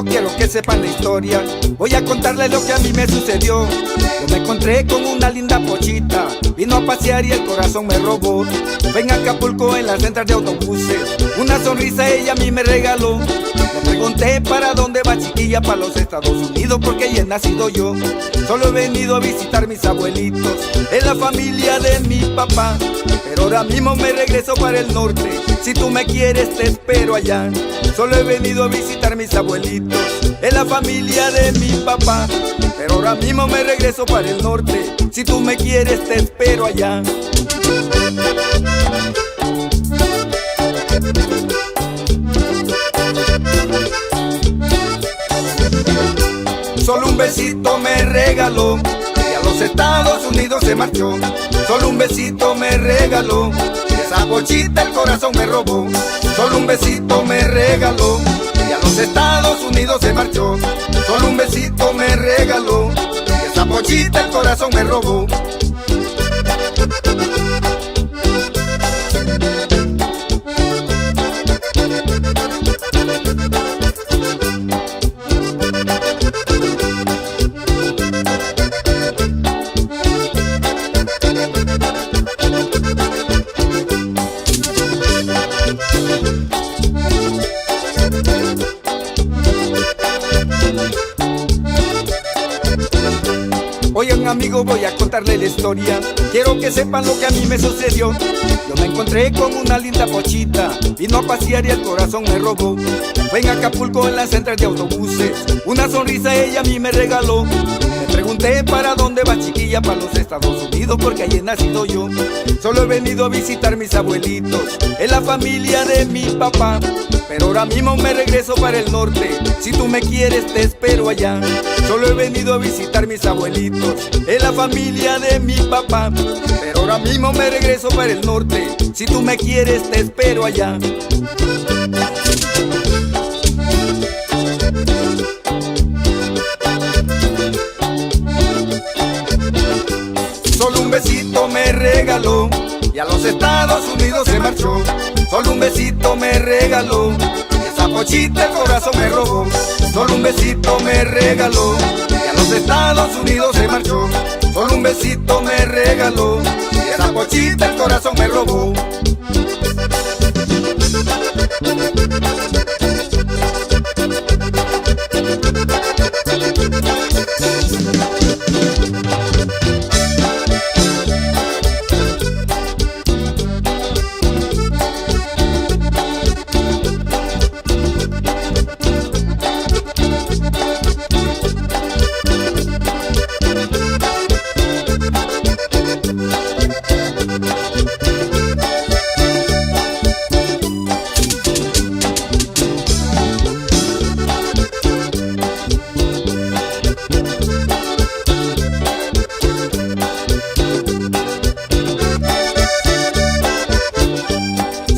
amigos, quiero que sepan la historia. Voy a contarles lo que a mí me sucedió. Yo me encontré con una linda pochita, vino a pasear y el corazón me robó. Ven a Acapulco en la central de autobuses, una sonrisa ella a mí me regaló. Le pregunté para dónde va chiquilla, para los Estados Unidos porque allí he nacido yo. Solo he venido a visitar mis abuelitos, es la familia de mi papá. Pero ahora mismo me regreso para el norte, si tú me quieres te espero allá. Solo he venido a visitar mis abuelitos, es la familia de mi papá. Pero ahora mismo me regreso para el norte, si tú me quieres te espero allá. Solo un besito me regaló y a los Estados Unidos se marchó. Solo un besito me regaló y esa pochita el corazón me robó. Solo un besito me regaló y a los Estados Unidos se marchó. Solo un besito me regaló y esa pochita el corazón me robó. Oigan amigos, voy a contarle la historia. Quiero que sepan lo que a mí me sucedió. Yo me encontré con una linda pochita, vino a pasear y el corazón me robó. Fue en Acapulco en la central de autobuses, una sonrisa ella a mí me regaló. Le pregunté para dónde va chiquilla, para los Estados Unidos porque allí he nacido yo. Solo he venido a visitar mis abuelitos, es la familia de mi papá. Pero ahora mismo me regreso para el norte, si tú me quieres te espero allá. Solo he venido a visitar mis abuelitos, es la familia de mi papá. Pero ahora mismo me regreso para el norte, si tú me quieres te espero allá. Solo un besito me regaló y a los Estados Unidos se marchó. Solo un besito me regaló y esa pochita el corazón me robó. Solo un besito me regaló y a los Estados Unidos se marchó. Solo un besito me regaló y esa pochita el corazón me robó.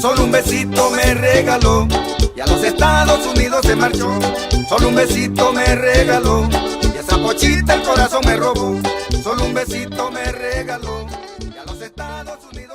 Solo un besito me regaló y a los Estados Unidos se marchó. Solo un besito me regaló y esa pochita el corazón me robó. Solo un besito me regaló y a los Estados Unidos